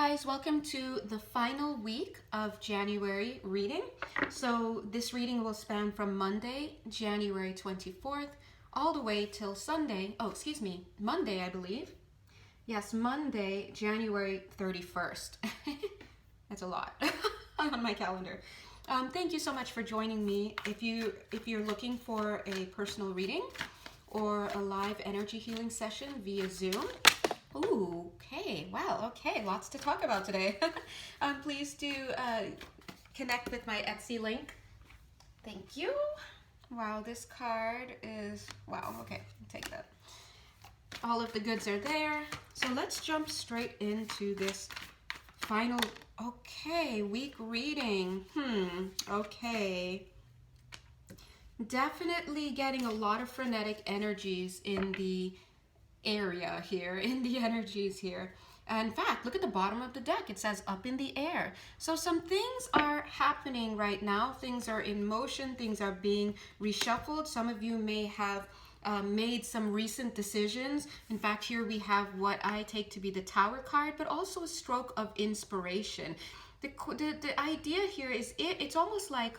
guys, welcome to the final week of January reading. So this reading will span from Monday, January 24th, all the way till Sunday, Monday, I believe. Yes, Monday, January 31st. That's a lot on my calendar. Thank you so much for joining me. If you're looking for a personal reading or a live energy healing session via Zoom, ooh, okay, wow, okay, lots to talk about today. Please do connect with my Etsy link. Thank you. Wow, this card is, wow, okay, I'll take that. All of the goods are there. So let's jump straight into this final, okay, week reading. Okay. Definitely getting a lot of frenetic energies in the area here, in the energies here. In fact, look at the bottom of the deck. It says up in the air. So some things are happening right now. Things are in motion. Things are being reshuffled. Some of you may have made some recent decisions. In fact, here we have what I take to be the Tower card, but also a stroke of inspiration. The idea here is it's almost like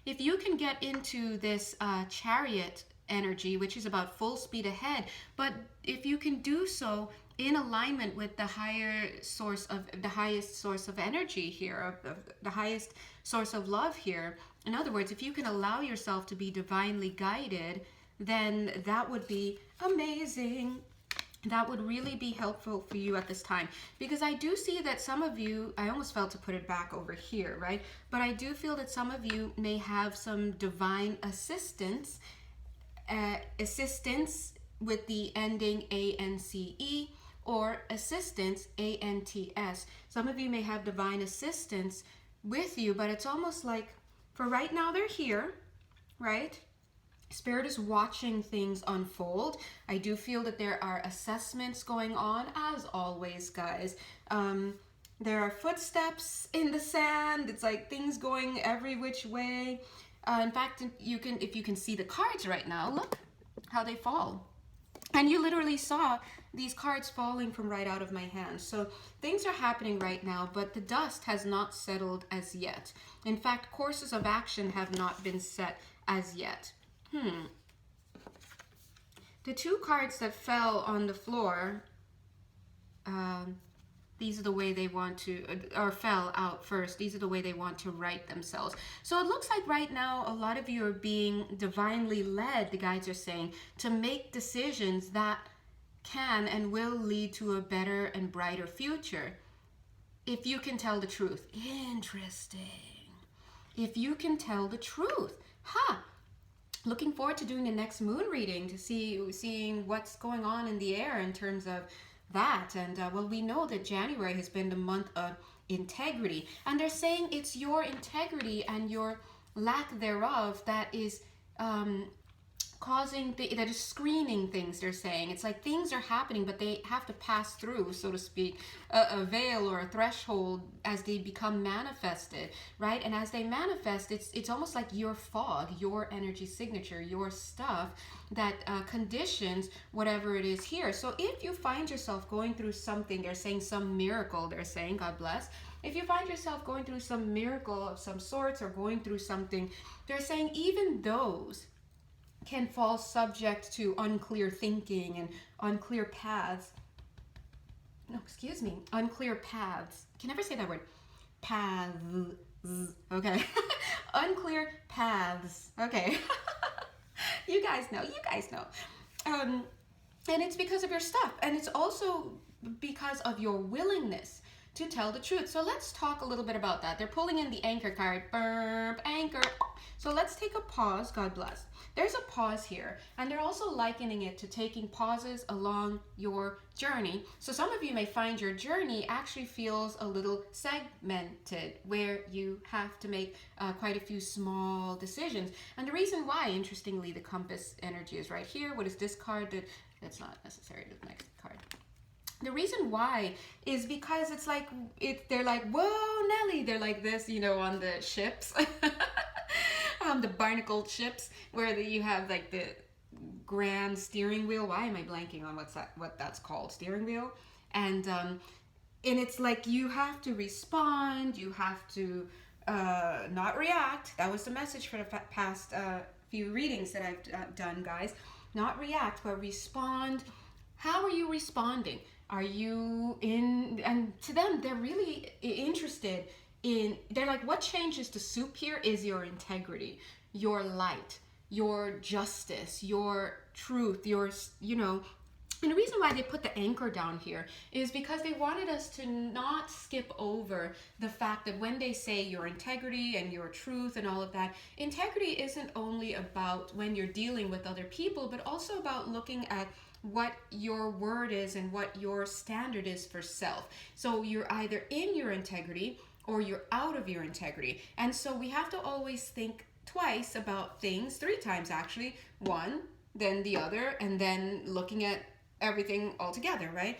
if you can get into this Chariot energy, which is about full speed ahead, but if you can do so in alignment with the highest source of energy here, of the highest source of love here. In other words, if you can allow yourself to be divinely guided, then that would be amazing. That would really be helpful for you at this time, because I do see that some of you, I almost felt to put it back over here, right? But I do feel that some of you may have some divine assistance with the ending ANCE, or assistance ANTS. Some of you may have divine assistance with you, but it's almost like for right now they're here, right? Spirit is watching things unfold. I do feel that there are assessments going on, as always, guys. There are footsteps in the sand. It's like things going every which way. In fact, if you can see the cards right now, look how they fall. And you literally saw these cards falling from right out of my hand. So things are happening right now, but the dust has not settled as yet. In fact, courses of action have not been set as yet. The two cards that fell on the floor, these are the way they want to, or fell out first. These are the way they want to write themselves. So it looks like right now a lot of you are being divinely led, the guides are saying, to make decisions that can and will lead to a better and brighter future. If you can tell the truth. Interesting. If you can tell the truth. Looking forward to doing the next moon reading to seeing what's going on in the air in terms of that. And well, we know that January has been the month of integrity, and they're saying it's your integrity and your lack thereof that is that is screening things. They're saying it's like things are happening, but they have to pass through, so to speak, a veil or a threshold as they become manifested, right? And as they manifest, it's almost like your fog, your energy signature, your stuff that conditions whatever it is here. So if you find yourself going through something, they're saying some miracle, they're saying, God bless. If you find yourself going through some miracle of some sorts or going through something, they're saying even those can fall subject to unclear thinking and unclear paths. Unclear paths. Can never say that word. Paths. Okay. Unclear paths. Okay. You guys know. And it's because of your stuff. And it's also because of your willingness to tell the truth. So let's talk a little bit about that. They're pulling in the anchor card. Burp, anchor. So let's take a pause. God bless. There's a pause here, and they're also likening it to taking pauses along your journey. So some of you may find your journey actually feels a little segmented, where you have to make quite a few small decisions. And the reason why, interestingly, the compass energy is right here. What is this card? That's not necessary. The next card. The reason why is because it's like, they're like, whoa, Nelly. They're like this, on the ships. The barnacled ships where you have like the grand steering wheel. Why am I blanking on what that's called? Steering wheel. And and it's like you have to respond, you have to not react. That was the message for the past few readings that I've done, guys. Not react, but respond. How are you responding? Are you in? And to them, they're really interested in, they're like, what changes the soup here is your integrity, your light, your justice, your truth, your, you know. And the reason why they put the anchor down here is because they wanted us to not skip over the fact that when they say your integrity and your truth and all of that, integrity isn't only about when you're dealing with other people, but also about looking at what your word is and what your standard is for self. So you're either in your integrity or you're out of your integrity. And so we have to always think twice about things, 3 times actually, one, then the other, and then looking at everything all together, right?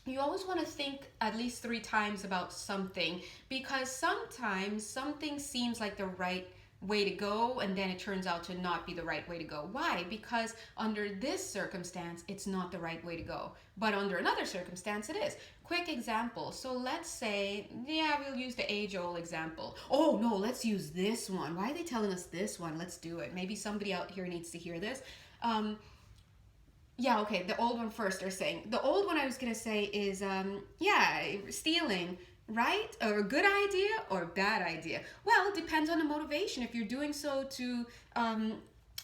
You always want to think at least 3 times about something, because sometimes something seems like the right way to go and then it turns out to not be the right way to go. Why? Because under this circumstance it's not the right way to go, but under another circumstance it is. Quick example. So let's say, yeah, we'll use the age-old example. Oh no, let's use this one. Why are they telling us this one? Let's do it. Maybe somebody out here needs to hear this. Yeah, okay, the old one first. They're saying the old one I was gonna say is yeah, stealing, right? Or a good idea or a bad idea? Well, it depends on the motivation. If you're doing so to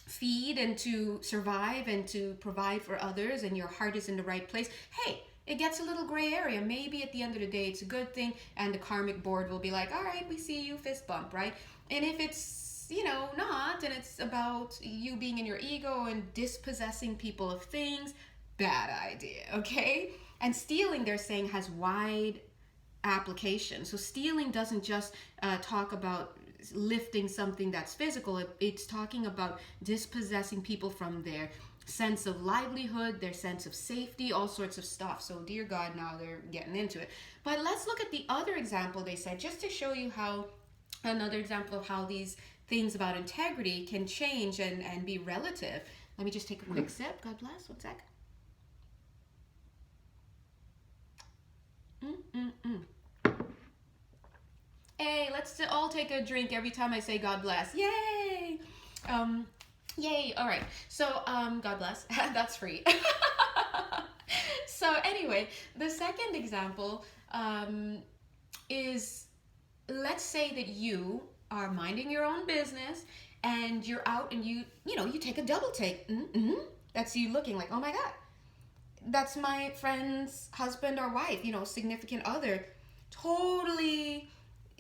feed and to survive and to provide for others and your heart is in the right place, hey, it gets a little gray area. Maybe at the end of the day it's a good thing and the karmic board will be like, all right, we see you, fist bump, right? And if it's, you know, not, and it's about you being in your ego and dispossessing people of things, bad idea, okay? And stealing, they're saying, has wide application. So stealing doesn't just talk about lifting something that's physical. It's talking about dispossessing people from their sense of livelihood, their sense of safety, all sorts of stuff. So dear God, now they're getting into it. But let's look at the other example they said, just to show you how, another example of how these things about integrity can change and be relative. Let me just take a quick sip. God bless. One sec. Hey, let's all take a drink every time I say God bless. Yay! Yay! All right. So, God bless. That's free. So anyway, the second example is, let's say that you are minding your own business and you're out and you take a double take. That's you looking like, oh my God, that's my friend's husband or wife, significant other, totally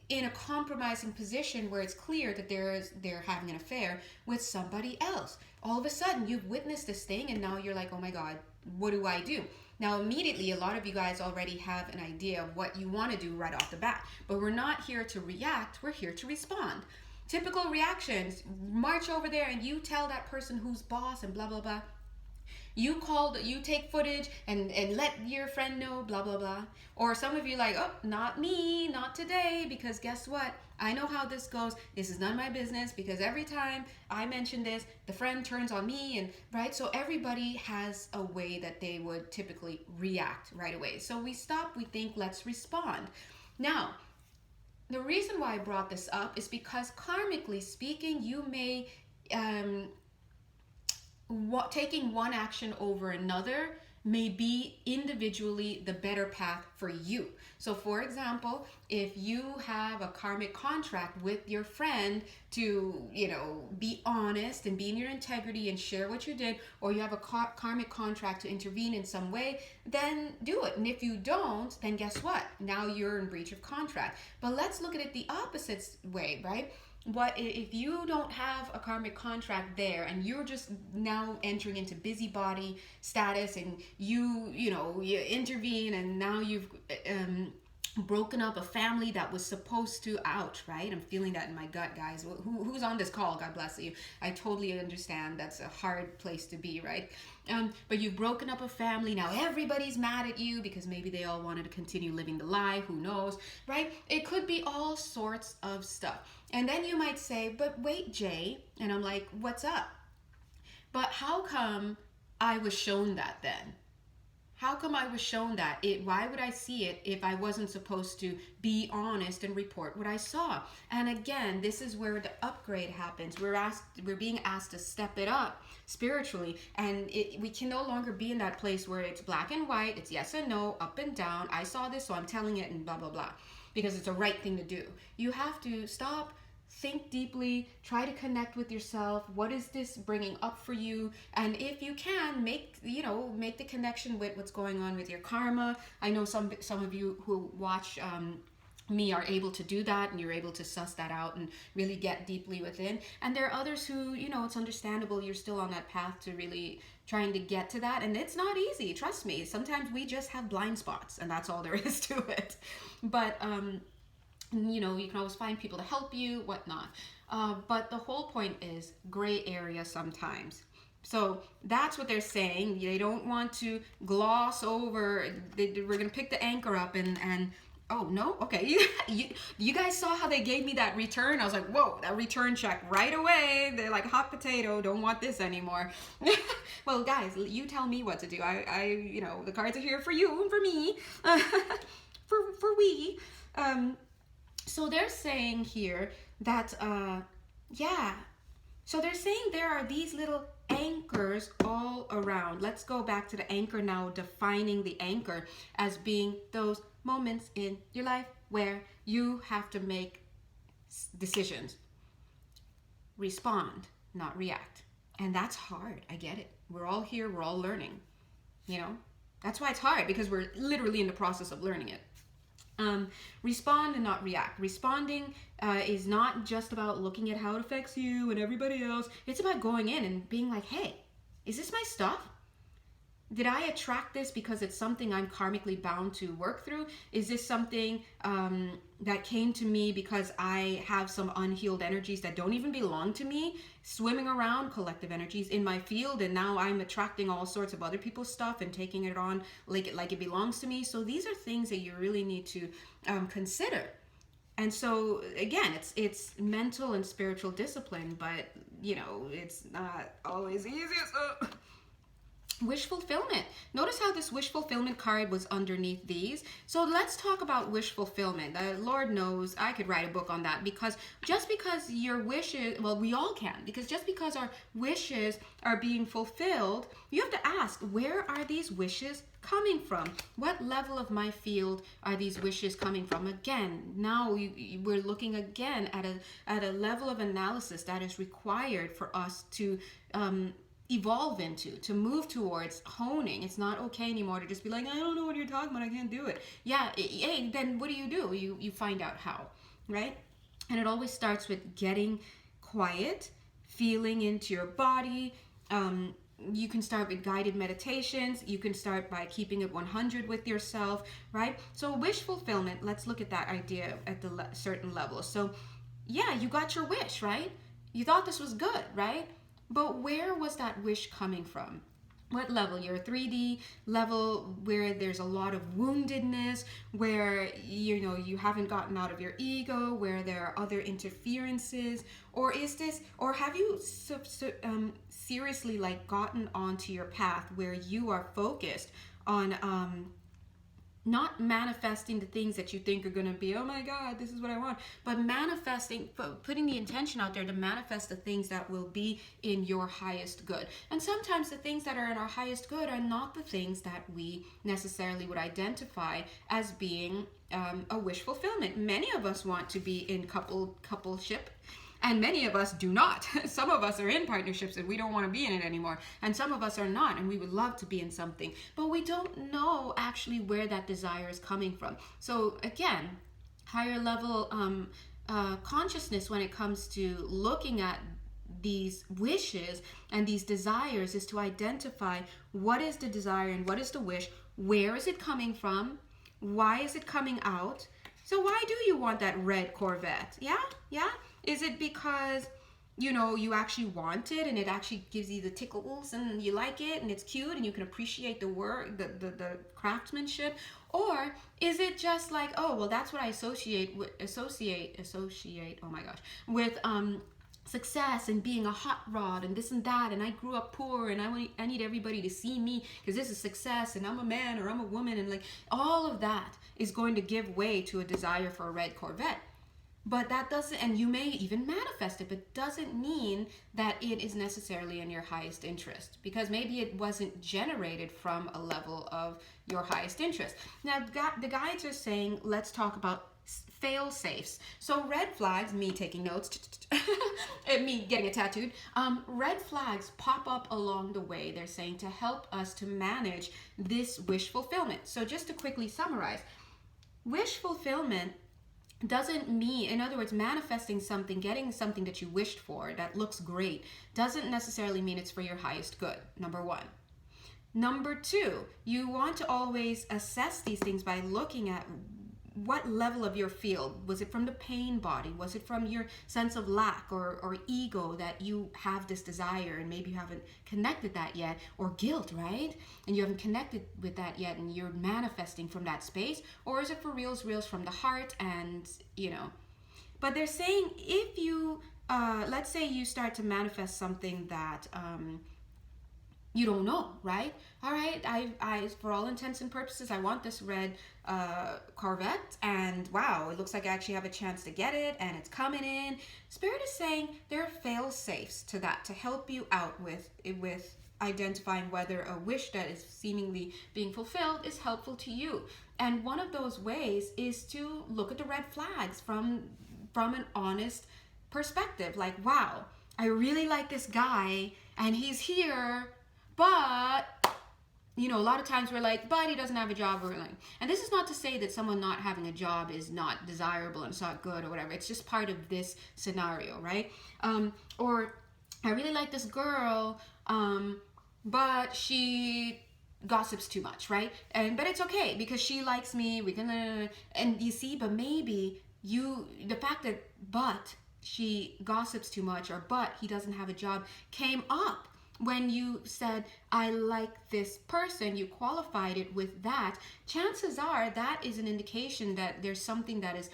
in a compromising position where it's clear that they're having an affair with somebody else. All of a sudden you've witnessed this thing and now you're like, oh my God, what do I do? Now immediately a lot of you guys already have an idea of what you want to do right off the bat, but we're not here to react, we're here to respond. Typical reactions: march over there and you tell that person who's boss and blah blah blah. You take footage and let your friend know, blah, blah, blah. Or some of you like, oh, not me, not today, because guess what? I know how this goes. This is none of my business, because every time I mention this, the friend turns on me, and right? So everybody has a way that they would typically react right away. So we stop, we think, let's respond. Now, the reason why I brought this up is because karmically speaking, you may... taking one action over another may be individually the better path for you. So for example, if you have a karmic contract with your friend to, be honest and be in your integrity and share what you did, or you have a karmic contract to intervene in some way, then do it. And if you don't, then guess what? Now you're in breach of contract. But let's look at it the opposite way, right? What if you don't have a karmic contract there and you're just now entering into busybody status and you intervene and now you've broken up a family that was supposed to, ouch, right? I'm feeling that in my gut, guys. Who's on this call? God bless you. I totally understand that's a hard place to be, right? But you've broken up a family. Now everybody's mad at you because maybe they all wanted to continue living the lie. Who knows, right? It could be all sorts of stuff. And then you might say, but wait, Jay. And I'm like, what's up? But how come I was shown that then? How come I was shown that? Why would I see it if I wasn't supposed to be honest and report what I saw? And again, this is where the upgrade happens. We're being asked to step it up spiritually, and we can no longer be in that place where it's black and white, it's yes and no, up and down. I saw this, so I'm telling it, and blah blah blah, because it's a right thing to do. You have to stop, think deeply, try to connect with yourself. What is this bringing up for you? And if you can, make the connection with what's going on with your karma. I know some of you who watch me are able to do that, and you're able to suss that out and really get deeply within. And there are others who, it's understandable, you're still on that path to really trying to get to that, and it's not easy, trust me. Sometimes we just have blind spots, and that's all there is to it. But you can always find people to help you, whatnot. But the whole point is gray area sometimes. So that's what they're saying. They don't want to gloss over. We're going to pick the anchor up and oh, no? Okay. You guys saw how they gave me that return? I was like, whoa, that return check right away. They're like, hot potato, don't want this anymore. Well, guys, you tell me what to do. The cards are here for you and for me. for we. So they're saying here that, so they're saying there are these little anchors all around. Let's go back to the anchor now, defining the anchor as being those moments in your life where you have to make decisions. Respond, not react. And that's hard. I get it. We're all here. We're all learning. That's why it's hard, because we're literally in the process of learning it. Respond and not react. Responding is not just about looking at how it affects you and everybody else. It's about going in and being like, hey, is this my stuff? Did I attract this because it's something I'm karmically bound to work through? Is this something that came to me because I have some unhealed energies that don't even belong to me swimming around, collective energies in my field, and now I'm attracting all sorts of other people's stuff and taking it on like it belongs to me? So these are things that you really need to consider. And so again, it's mental and spiritual discipline, but it's not always easy. So wish fulfillment. Notice how this wish fulfillment card was underneath these. So let's talk about wish fulfillment. Lord knows I could write a book on that, because just because your wishes, well, we all can, because just because our wishes are being fulfilled, you have to ask, where are these wishes coming from? What level of my field are these wishes coming from? Again, now we're looking again at a level of analysis that is required for us to evolve into, to move towards honing. It's not okay anymore to just be like, I don't know what you're talking about, I can't do it. Then what do? You find out how, right? And it always starts with getting quiet, feeling into your body. You can start with guided meditations. You can start by keeping it 100 with yourself, right? So wish fulfillment, let's look at that idea at the certain level. So you got your wish, right? You thought this was good, right? But where was that wish coming from? What level? Your 3D level, where there's a lot of woundedness, where you haven't gotten out of your ego, where there are other interferences, or have you seriously gotten onto your path where you are focused on not manifesting the things that you think are going to be, oh my God, this is what I want, but manifesting, putting the intention out there to manifest the things that will be in your highest good. And sometimes the things that are in our highest good are not the things that we necessarily would identify as being a wish fulfillment. Many of us want to be in coupleship, and many of us do not. Some of us are in partnerships and we don't want to be in it anymore. And some of us are not, and we would love to be in something. But we don't know actually where that desire is coming from. So again, higher level consciousness when it comes to looking at these wishes and these desires is to identify what is the desire and what is the wish, where is it coming from, why is it coming out. So why do you want that red Corvette? Yeah? Is it because, you actually want it and it actually gives you the tickles and you like it and it's cute and you can appreciate the work, the craftsmanship? Or is it just like, oh, well, that's what I associate, oh my gosh, with success and being a hot rod and this and that, and I grew up poor and I need everybody to see me because this is success and I'm a man or I'm a woman, and like all of that is going to give way to a desire for a red Corvette. But that doesn't, and you may even manifest it, but doesn't mean that it is necessarily in your highest interest, because maybe it wasn't generated from a level of your highest interest. Now, the guides are saying, let's talk about fail safes. So red flags, me taking notes, and me getting it tattooed, red flags pop up along the way, they're saying, to help us to manage this wish fulfillment. So just to quickly summarize, wish fulfillment doesn't mean, in other words, manifesting something, getting something that you wished for that looks great, doesn't necessarily mean it's for your highest good, number one. Number two, you want to always assess these things by looking at what level of your field. Was it from the pain body? Was it from your sense of lack or ego that you have this desire and maybe you haven't connected that yet? Or guilt, right? And you haven't connected with that yet and you're manifesting from that space? Or is it for reals from the heart? And, you know, but they're saying if you, let's say you start to manifest something that, you don't know, right? All right, I for all intents and purposes, I want this red Corvette, and wow, it looks like I actually have a chance to get it, and it's coming in. Spirit is saying there are fail safes to that to help you out with identifying whether a wish that is seemingly being fulfilled is helpful to you. And one of those ways is to look at the red flags from an honest perspective. Like, wow, I really like this guy, and he's here. But, you know, a lot of times we're like, but he doesn't have a job. Or like, and this is not to say that someone not having a job is not desirable and it's not good or whatever. It's just part of this scenario, right? Or I really like this girl, but she gossips too much, right? But it's okay because she likes me. We can, and you see, but maybe the fact that but she gossips too much or but he doesn't have a job came up. When you said, I like this person, you qualified it with that, chances are that is an indication that there's something that is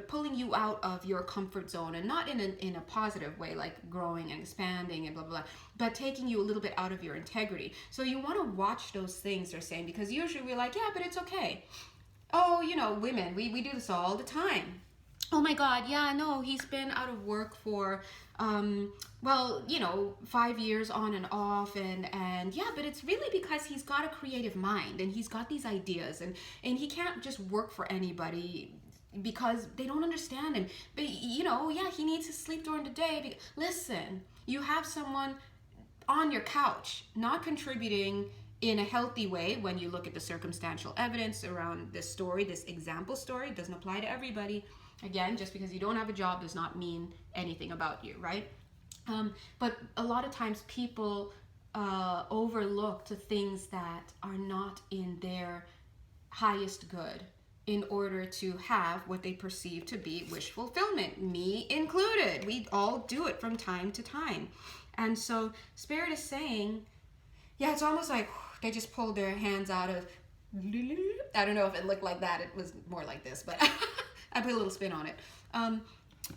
pulling you out of your comfort zone, and not in a positive way, like growing and expanding and blah, blah, blah, but taking you a little bit out of your integrity. So you want to watch those things they're saying, because usually we're like, yeah, but it's okay. Oh, you know, women, we do this all the time. Oh my God, yeah, no, he's been out of work for, well, you know, 5 years on and off, and yeah, but it's really because he's got a creative mind, and he's got these ideas, and he can't just work for anybody because they don't understand him. But, you know, yeah, he needs to sleep during the day. Listen, you have someone on your couch not contributing in a healthy way when you look at the circumstantial evidence around this story, this example story. It doesn't apply to everybody. Again, just because you don't have a job does not mean anything about you, right? But a lot of times people overlook the things that are not in their highest good in order to have what they perceive to be wish fulfillment, me included. We all do it from time to time. And so Spirit is saying, yeah, it's almost like they just pulled their hands out of, I don't know if it looked like that. It was more like this, but I put a little spin on it.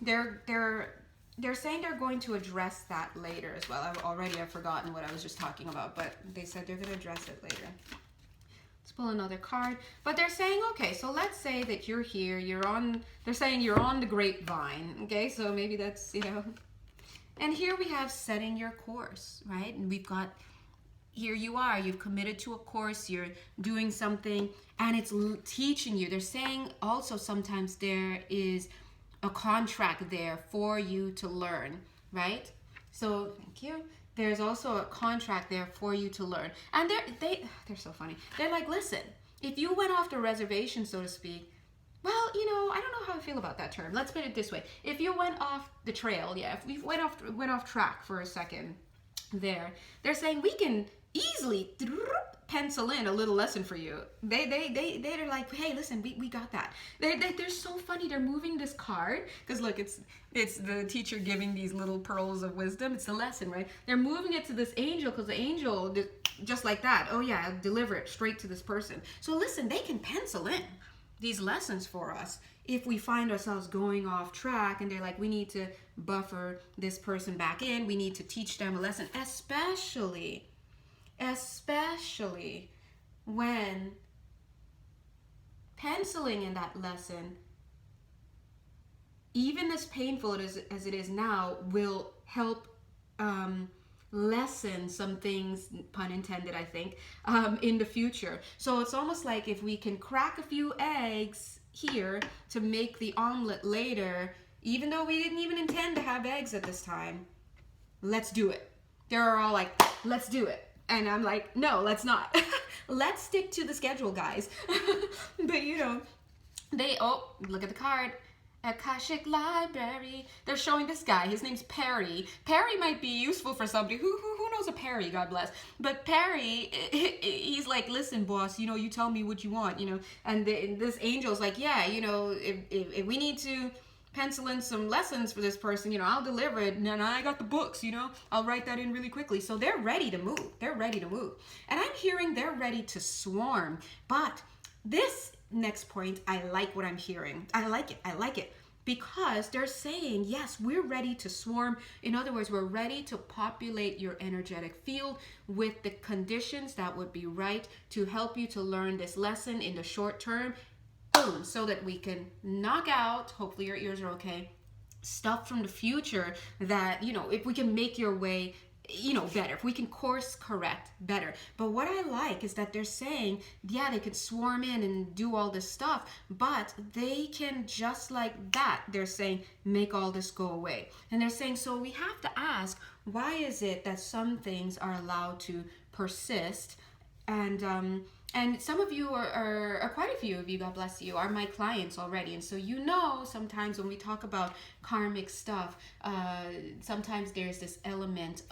They're saying they're going to address that later as well. I've forgotten what I was just talking about, but they said they're going to address it later. Let's pull another card. But they're saying, okay, so let's say that you're here, they're saying you're on the grapevine, okay? So maybe that's, you know. And here we have setting your course, right? And we've got, here you are, you've committed to a course, you're doing something, and it's teaching you. They're saying also sometimes there is a contract there for you to learn, right? So, thank you. There's also a contract there for you to learn. And they're so funny. They're like, listen, if you went off the reservation, so to speak, well, you know, I don't know how I feel about that term. Let's put it this way. If you went off the trail, yeah, if we went off track for a second there, they're saying we can easily pencil in a little lesson for you. They're like, hey, listen, we got that. They're so funny. They're moving this card because look, it's the teacher giving these little pearls of wisdom. It's the lesson, right? They're moving it to this angel because the angel just like that. Oh yeah, I'll deliver it straight to this person. So listen, they can pencil in. these lessons for us if we find ourselves going off track, and they're like, we need to buffer this person back in, we need to teach them a lesson, especially when penciling in that lesson, even as painful as it is now, will help lessen some things, pun intended, I think, in the future. So it's almost like if we can crack a few eggs here to make the omelet later, even though we didn't even intend to have eggs at this time, let's do it. They're all like, let's do it. And I'm like, no, let's not. Let's stick to the schedule, guys. But you know, oh, look at the card. Akashic Library. They're showing this guy. His name's Perry. Perry might be useful for somebody. Who knows a Perry? God bless. But Perry, he's like, listen, boss. You know, you tell me what you want. You know, and this angel's like, yeah. You know, if we need to pencil in some lessons for this person, you know, I'll deliver it. And I got the books. You know, I'll write that in really quickly. So they're ready to move. They're ready to move. And I'm hearing they're ready to swarm. But this next point, I like what I'm hearing. I like it because they're saying, yes, we're ready to swarm. In other words, we're ready to populate your energetic field with the conditions that would be right to help you to learn this lesson in the short term. Boom, so that we can knock out, hopefully your ears are okay, stuff from the future that, you know, if we can make your way, you know, better, if we can course correct better. But what I like is that they're saying, yeah, they could swarm in and do all this stuff, but they can, just like that, they're saying, make all this go away. And they're saying, so we have to ask, why is it that some things are allowed to persist? And some of you are quite a few of you, God bless you, are my clients already. And so, you know, sometimes when we talk about karmic stuff, sometimes there's this element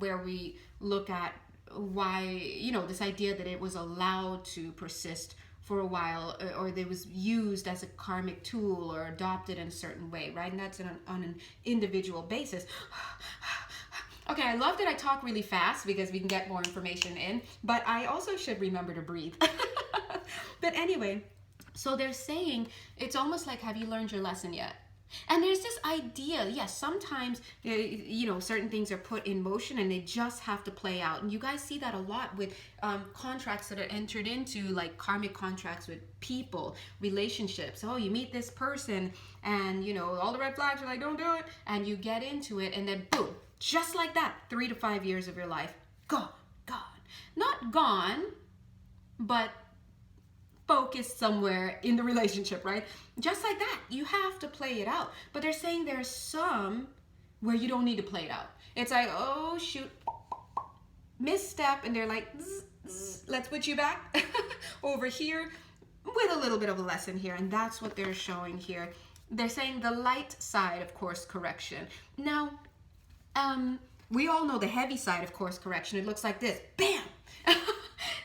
where we look at why, you know, this idea that it was allowed to persist for a while, or it was used as a karmic tool or adopted in a certain way, right? And that's on an individual basis. Okay, I love that I talk really fast because we can get more information in, but I also should remember to breathe. But anyway, so they're saying, it's almost like, have you learned your lesson yet? And there's this idea, yes, sometimes, you know, certain things are put in motion and they just have to play out. And you guys see that a lot with contracts that are entered into, like karmic contracts with people, relationships. Oh, you meet this person and, you know, all the red flags are like, don't do it. And you get into it and then boom, just like that, 3 to 5 years of your life, gone. Not gone, but focused somewhere in the relationship, right? Just like that, you have to play it out. But they're saying there's some where you don't need to play it out. It's like, oh shoot, misstep, and they're like, zzz, zzz, let's put you back over here with a little bit of a lesson here. And that's what they're showing here. They're saying the light side of course correction. Now, we all know the heavy side of course correction. It looks like this, bam,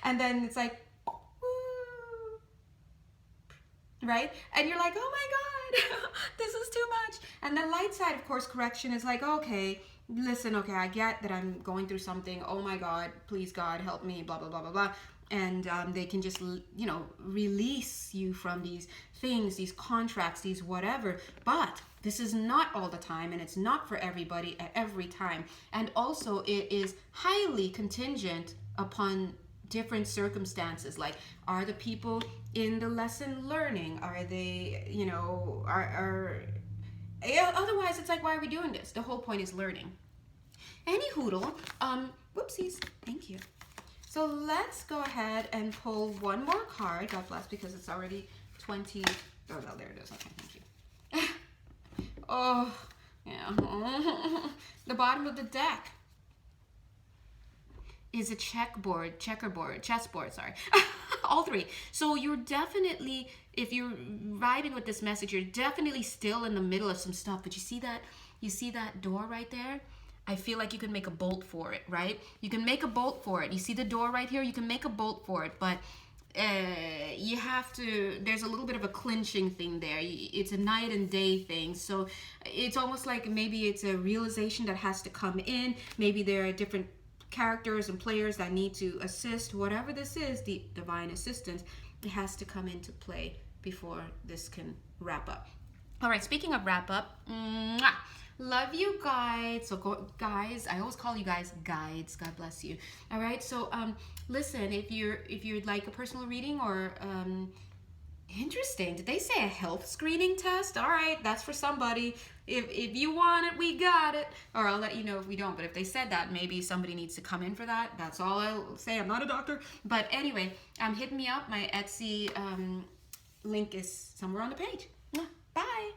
and then it's like, woo, right? And you're like, oh my God, this is too much. And the light side of course correction is like, okay, listen, okay, I get that I'm going through something. Oh my God, please God, help me, blah, blah, blah, blah, blah. And they can just, you know, release you from these things, these contracts, these whatever. But this is not all the time, and it's not for everybody at every time. And also it is highly contingent upon different circumstances. Like, are the people in the lesson learning? Are they, you know, otherwise it's like, why are we doing this? The whole point is learning. Any hoodle, whoopsies, thank you. So let's go ahead and pull one more card, God bless, because it's already 20. Oh, no, there it is. Okay, thank you. Oh, yeah. The bottom of the deck is a chessboard, sorry. All three. So you're definitely, if you're riding with this message, you're definitely still in the middle of some stuff. But you see that? You see that door right there? I feel like you can make a bolt for it, right? You can make a bolt for it. You see the door right here? You can make a bolt for it, but you have to, there's a little bit of a clinching thing there. It's a night and day thing. So it's almost like maybe it's a realization that has to come in. Maybe there are different characters and players that need to assist. Whatever this is, the divine assistance, it has to come into play before this can wrap up. All right, speaking of wrap up, mwah, love you guys. So guys, I always call you guys guides. God bless you. All right, so listen, if you'd like a personal reading or interesting, did they say a health screening test? All right, that's for somebody. If you want it, we got it. Or I'll let you know if we don't. But if they said that, maybe somebody needs to come in for that. That's all I'll say. I'm not a doctor. But anyway, hit me up. My Etsy link is somewhere on the page. Bye.